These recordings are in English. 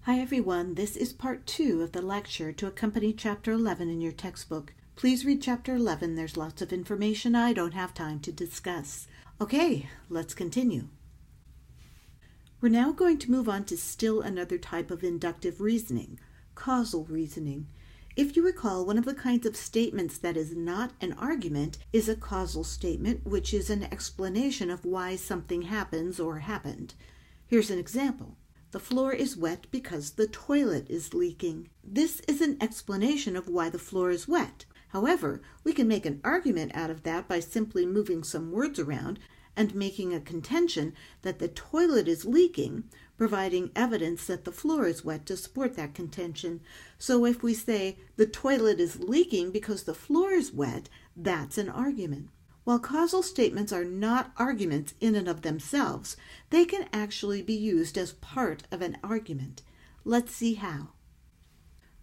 Hi everyone, this is part 2 of the lecture to accompany chapter 11 in your textbook. Please read chapter 11, there's lots of information I don't have time to discuss. Okay, let's continue. We're now going to move on to still another type of inductive reasoning, causal reasoning. If you recall, one of the kinds of statements that is not an argument is a causal statement, which is an explanation of why something happens or happened. Here's an example. The floor is wet because the toilet is leaking. This is an explanation of why the floor is wet. However, we can make an argument out of that by simply moving some words around and making a contention that the toilet is leaking, providing evidence that the floor is wet to support that contention. So if we say the toilet is leaking because the floor is wet, that's an argument. While causal statements are not arguments in and of themselves, they can actually be used as part of an argument. Let's see how.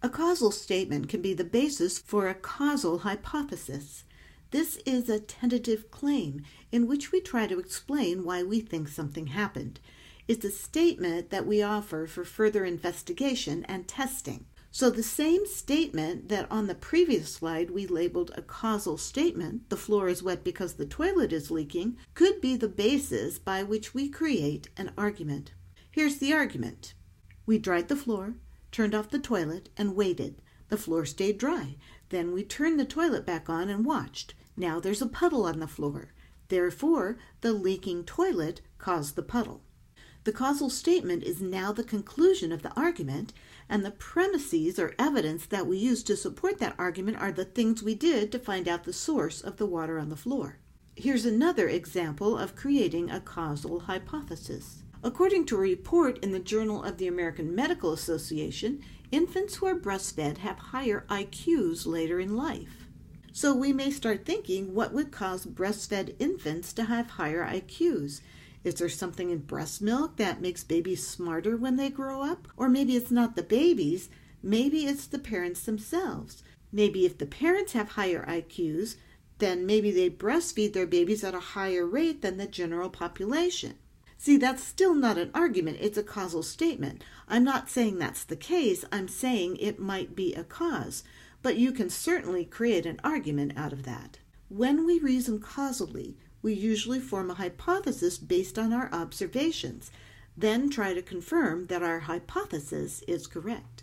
A causal statement can be the basis for a causal hypothesis. This is a tentative claim in which we try to explain why we think something happened. It's a statement that we offer for further investigation and testing. So the same statement that on the previous slide we labeled a causal statement, the floor is wet because the toilet is leaking, could be the basis by which we create an argument. Here's the argument. We dried the floor, turned off the toilet, and waited. The floor stayed dry. Then we turned the toilet back on and watched. Now there's a puddle on the floor. Therefore, the leaking toilet caused the puddle. The causal statement is now the conclusion of the argument, and the premises or evidence that we use to support that argument are the things we did to find out the source of the water on the floor. Here's another example of creating a causal hypothesis. According to a report in the Journal of the American Medical Association, infants who are breastfed have higher IQs later in life. So we may start thinking, what would cause breastfed infants to have higher IQs? Is there something in breast milk that makes babies smarter when they grow up? Or maybe it's not the babies, maybe it's the parents themselves. Maybe if the parents have higher IQs, then maybe they breastfeed their babies at a higher rate than the general population. See, that's still not an argument, it's a causal statement. I'm not saying that's the case, I'm saying it might be a cause. But you can certainly create an argument out of that. When we reason causally, we usually form a hypothesis based on our observations, then try to confirm that our hypothesis is correct.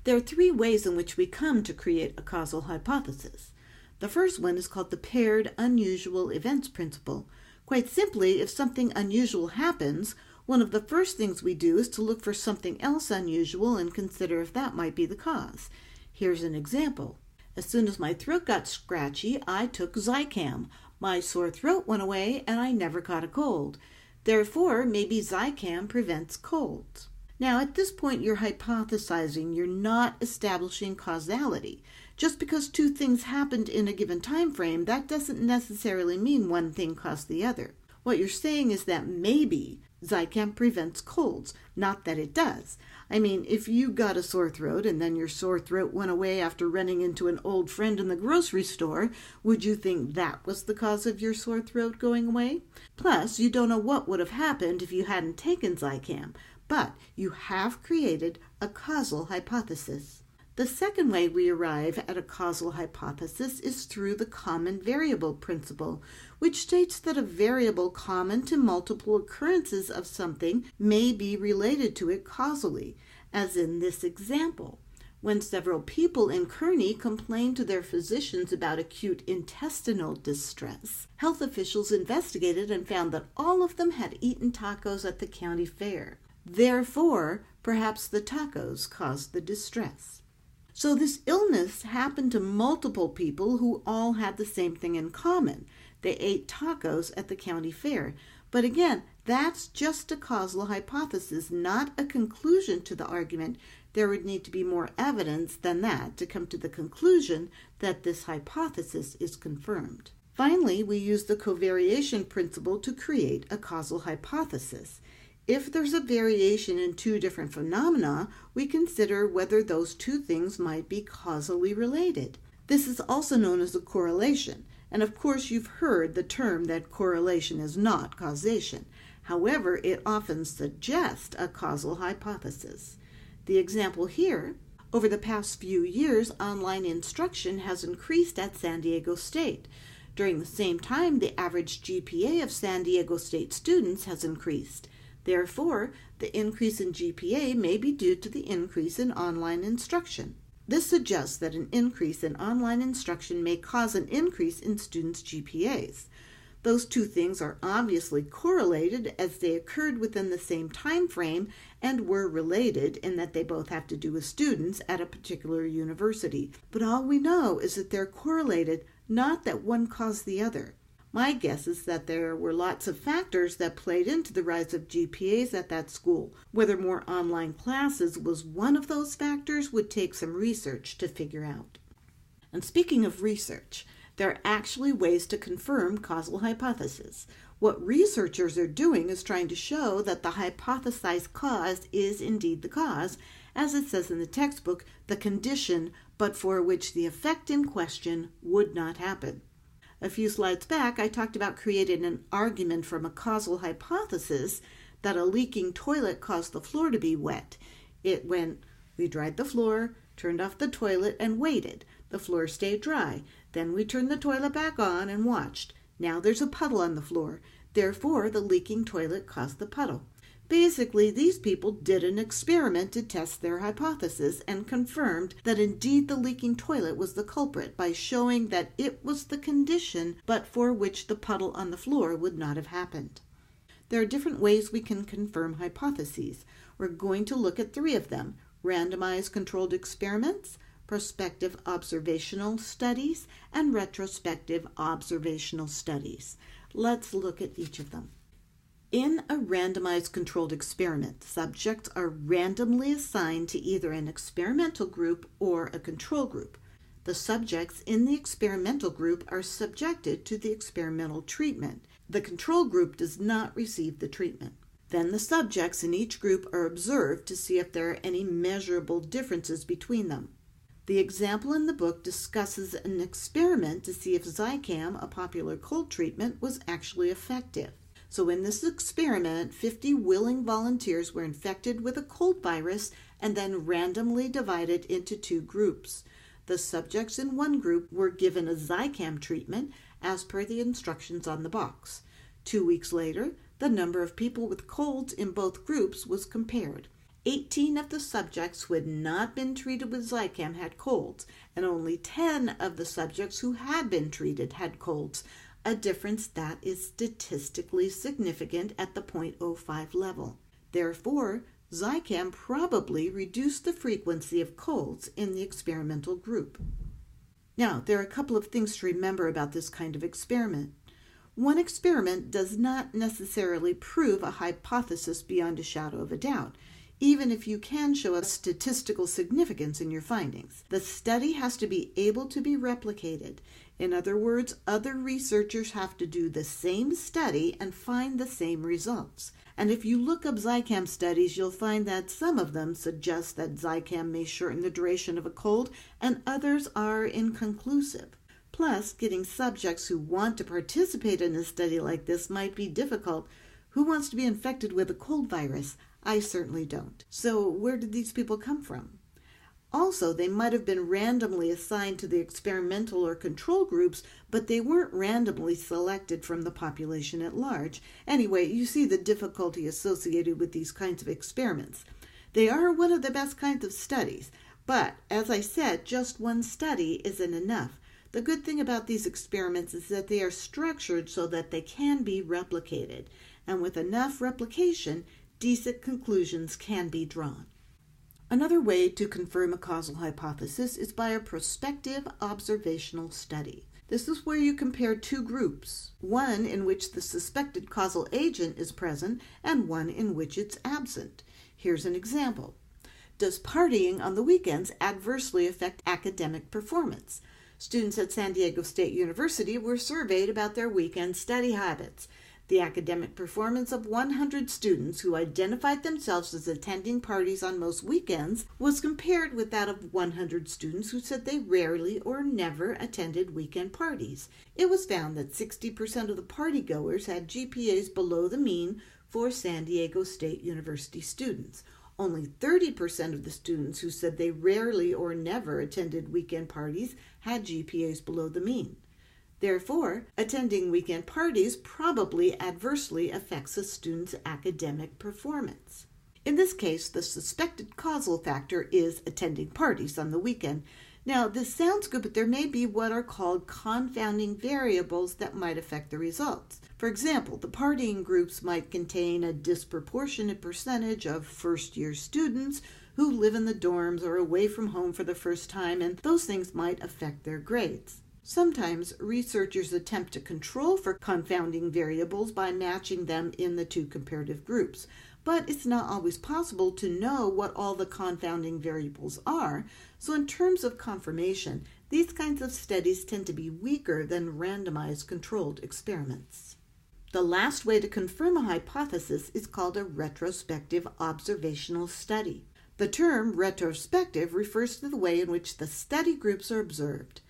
There are 3 ways in which we come to create a causal hypothesis. The first one is called the paired unusual events principle. Quite simply, if something unusual happens, one of the first things we do is to look for something else unusual and consider if that might be the cause. Here's an example. As soon as my throat got scratchy, I took Zicam. My sore throat went away and I never caught a cold. Therefore, maybe Zicam prevents colds. Now, at this point, you're hypothesizing. You're not establishing causality. Just because 2 things happened in a given time frame, that doesn't necessarily mean one thing caused the other. What you're saying is that maybe Zicam prevents colds, not that it does. I mean, if you got a sore throat and then your sore throat went away after running into an old friend in the grocery store, would you think that was the cause of your sore throat going away? Plus, you don't know what would have happened if you hadn't taken Zicam, but you have created a causal hypothesis. The second way we arrive at a causal hypothesis is through the common variable principle, which states that a variable common to multiple occurrences of something may be related to it causally, as in this example. When several people in Kearney complained to their physicians about acute intestinal distress, health officials investigated and found that all of them had eaten tacos at the county fair. Therefore, perhaps the tacos caused the distress. So this illness happened to multiple people who all had the same thing in common. They ate tacos at the county fair. But again, that's just a causal hypothesis, not a conclusion to the argument. There would need to be more evidence than that to come to the conclusion that this hypothesis is confirmed. Finally, we use the covariation principle to create a causal hypothesis. If there's a variation in 2 different phenomena, we consider whether those 2 things might be causally related. This is also known as a correlation, and of course you've heard the term that correlation is not causation. However, it often suggests a causal hypothesis. The example here, over the past few years, online instruction has increased at San Diego State. During the same time, the average GPA of San Diego State students has increased. Therefore, the increase in GPA may be due to the increase in online instruction. This suggests that an increase in online instruction may cause an increase in students' GPAs. Those two things are obviously correlated as they occurred within the same time frame and were related in that they both have to do with students at a particular university. But all we know is that they're correlated, not that one caused the other. My guess is that there were lots of factors that played into the rise of GPAs at that school. Whether more online classes was one of those factors would take some research to figure out. And speaking of research, there are actually ways to confirm causal hypothesis. What researchers are doing is trying to show that the hypothesized cause is indeed the cause, as it says in the textbook, the condition but for which the effect in question would not happen. A few slides back, I talked about creating an argument from a causal hypothesis that a leaking toilet caused the floor to be wet. It went, we dried the floor, turned off the toilet, and waited. The floor stayed dry. Then we turned the toilet back on and watched. Now there's a puddle on the floor. Therefore, the leaking toilet caused the puddle. Basically, these people did an experiment to test their hypothesis and confirmed that indeed the leaking toilet was the culprit by showing that it was the condition but for which the puddle on the floor would not have happened. There are different ways we can confirm hypotheses. We're going to look at 3 of them: randomized controlled experiments, prospective observational studies, and retrospective observational studies. Let's look at each of them. In a randomized controlled experiment, subjects are randomly assigned to either an experimental group or a control group. The subjects in the experimental group are subjected to the experimental treatment. The control group does not receive the treatment. Then the subjects in each group are observed to see if there are any measurable differences between them. The example in the book discusses an experiment to see if Zicam, a popular cold treatment, was actually effective. So in this experiment, 50 willing volunteers were infected with a cold virus and then randomly divided into 2 groups. The subjects in one group were given a Zicam treatment as per the instructions on the box. 2 weeks later, the number of people with colds in both groups was compared. 18 of the subjects who had not been treated with Zicam had colds, and only 10 of the subjects who had been treated had colds, a difference that is statistically significant at the 0.05 level. Therefore, Zicam probably reduced the frequency of colds in the experimental group. Now, there are a couple of things to remember about this kind of experiment. One experiment does not necessarily prove a hypothesis beyond a shadow of a doubt, even if you can show a statistical significance in your findings. The study has to be able to be replicated. In other words, other researchers have to do the same study and find the same results. And if you look up Zicam studies, you'll find that some of them suggest that Zicam may shorten the duration of a cold, and others are inconclusive. Plus, getting subjects who want to participate in a study like this might be difficult. Who wants to be infected with a cold virus? I certainly don't. So where did these people come from? Also, they might have been randomly assigned to the experimental or control groups, but they weren't randomly selected from the population at large. Anyway, you see the difficulty associated with these kinds of experiments. They are one of the best kinds of studies, but as I said, just one study isn't enough. The good thing about these experiments is that they are structured so that they can be replicated, and with enough replication, decent conclusions can be drawn. Another way to confirm a causal hypothesis is by a prospective observational study. This is where you compare 2 groups, one in which the suspected causal agent is present and one in which it's absent. Here's an example. Does partying on the weekends adversely affect academic performance? Students at San Diego State University were surveyed about their weekend study habits. The academic performance of 100 students who identified themselves as attending parties on most weekends was compared with that of 100 students who said they rarely or never attended weekend parties. It was found that 60% of the partygoers had GPAs below the mean for San Diego State University students. Only 30% of the students who said they rarely or never attended weekend parties had GPAs below the mean. Therefore, attending weekend parties probably adversely affects a student's academic performance. In this case, the suspected causal factor is attending parties on the weekend. Now, this sounds good, but there may be what are called confounding variables that might affect the results. For example, the partying groups might contain a disproportionate percentage of first-year students who live in the dorms or away from home for the first time, and those things might affect their grades. Sometimes researchers attempt to control for confounding variables by matching them in the two comparative groups, but it's not always possible to know what all the confounding variables are, so in terms of confirmation, these kinds of studies tend to be weaker than randomized controlled experiments. The last way to confirm a hypothesis is called a retrospective observational study. The term retrospective refers to the way in which the study groups are observed.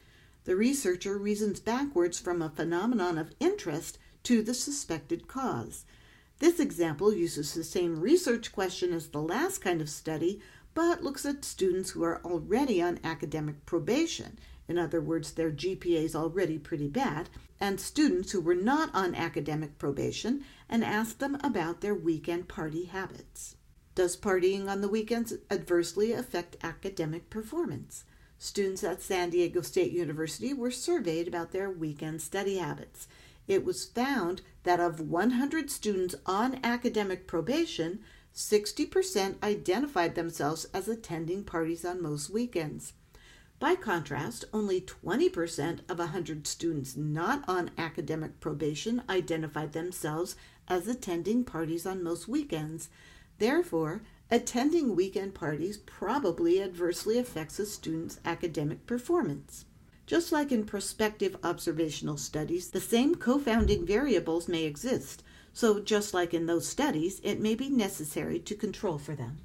The researcher reasons backwards from a phenomenon of interest to the suspected cause. This example uses the same research question as the last kind of study, but looks at students who are already on academic probation. In other words, their GPA is already pretty bad, and students who were not on academic probation, and asked them about their weekend party habits. Does partying on the weekends adversely affect academic performance? Students at San Diego State University were surveyed about their weekend study habits. It was found that of 100 students on academic probation, 60% identified themselves as attending parties on most weekends. By contrast, only 20% of 100 students not on academic probation identified themselves as attending parties on most weekends. Therefore, attending weekend parties probably adversely affects a student's academic performance. Just like in prospective observational studies, the same confounding variables may exist, so just like in those studies, it may be necessary to control for them.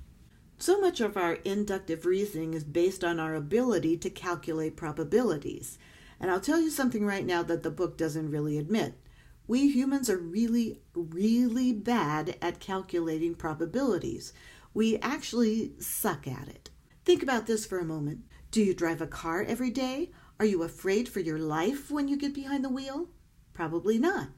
So much of our inductive reasoning is based on our ability to calculate probabilities. And I'll tell you something right now that the book doesn't really admit. We humans are really, really bad at calculating probabilities. We actually suck at it. Think about this for a moment. Do you drive a car every day? Are you afraid for your life when you get behind the wheel? Probably not.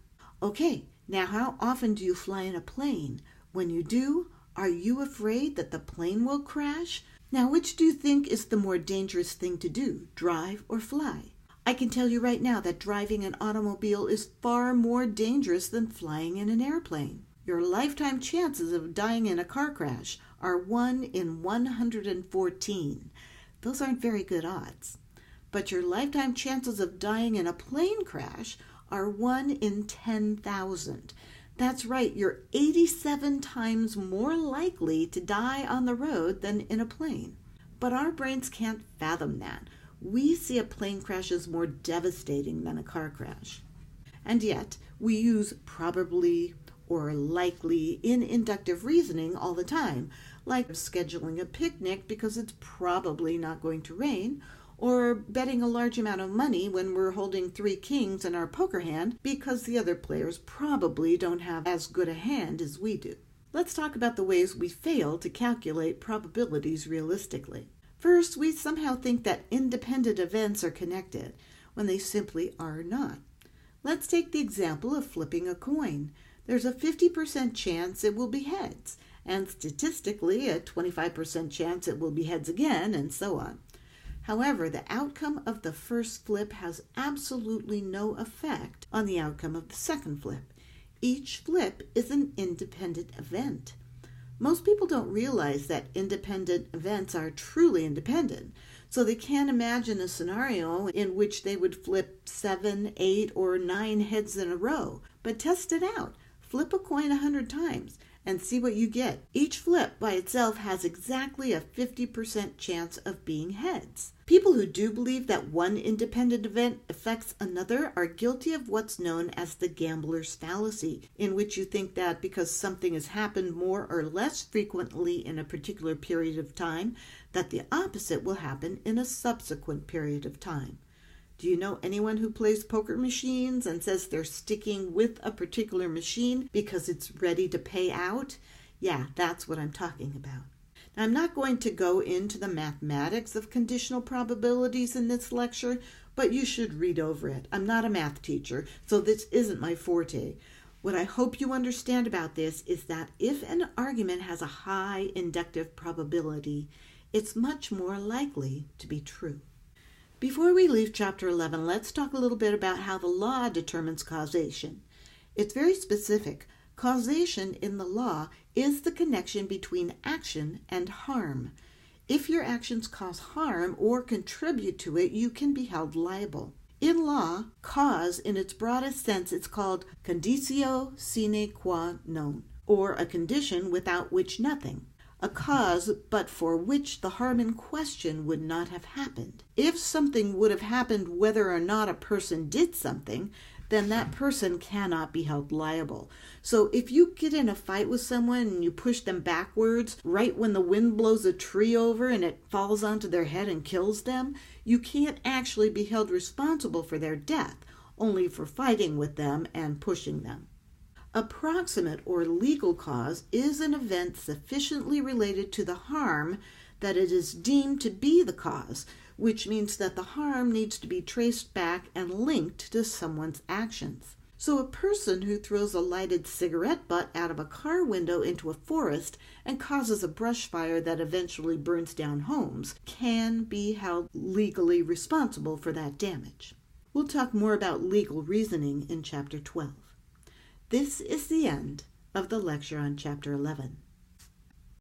Okay, now how often do you fly in a plane? When you do, are you afraid that the plane will crash? Now, which do you think is the more dangerous thing to do, drive or fly? I can tell you right now that driving an automobile is far more dangerous than flying in an airplane. Your lifetime chances of dying in a car crash are 1 in 114. Those aren't very good odds. But your lifetime chances of dying in a plane crash are 1 in 10,000. That's right, you're 87 times more likely to die on the road than in a plane. But our brains can't fathom that. We see a plane crash as more devastating than a car crash. And yet, we use probably or likely in inductive reasoning all the time, like scheduling a picnic because it's probably not going to rain, or betting a large amount of money when we're holding 3 kings in our poker hand because the other players probably don't have as good a hand as we do. Let's talk about the ways we fail to calculate probabilities realistically. First, we somehow think that independent events are connected when they simply are not. Let's take the example of flipping a coin. There's a 50% chance it will be heads, and statistically a 25% chance it will be heads again, and so on. However, the outcome of the first flip has absolutely no effect on the outcome of the second flip. Each flip is an independent event. Most people don't realize that independent events are truly independent, so they can't imagine a scenario in which they would flip 7, 8, or 9 heads in a row. But test it out. Flip a coin 100 times and see what you get. Each flip by itself has exactly a 50% chance of being heads. People who do believe that one independent event affects another are guilty of what's known as the gambler's fallacy, in which you think that because something has happened more or less frequently in a particular period of time, that the opposite will happen in a subsequent period of time. Do you know anyone who plays poker machines and says they're sticking with a particular machine because it's ready to pay out? Yeah, that's what I'm talking about. I'm not going to go into the mathematics of conditional probabilities in this lecture, but you should read over it. I'm not a math teacher, so this isn't my forte. What I hope you understand about this is that if an argument has a high inductive probability, it's much more likely to be true. Before we leave Chapter 11, let's talk a little bit about how the law determines causation. It's very specific. Causation in the law is the connection between action and harm. If your actions cause harm or contribute to it, you can be held liable. In law, cause, in its broadest sense, it's called conditio sine qua non, or a condition without which nothing. A cause, but for which the harm in question would not have happened. If something would have happened whether or not a person did something, then that person cannot be held liable. So if you get in a fight with someone and you push them backwards right when the wind blows a tree over and it falls onto their head and kills them, you can't actually be held responsible for their death, only for fighting with them and pushing them. Approximate or legal cause is an event sufficiently related to the harm that it is deemed to be the cause, which means that the harm needs to be traced back and linked to someone's actions. So a person who throws a lighted cigarette butt out of a car window into a forest and causes a brush fire that eventually burns down homes can be held legally responsible for that damage. We'll talk more about legal reasoning in Chapter 12. This is the end of the lecture on Chapter 11.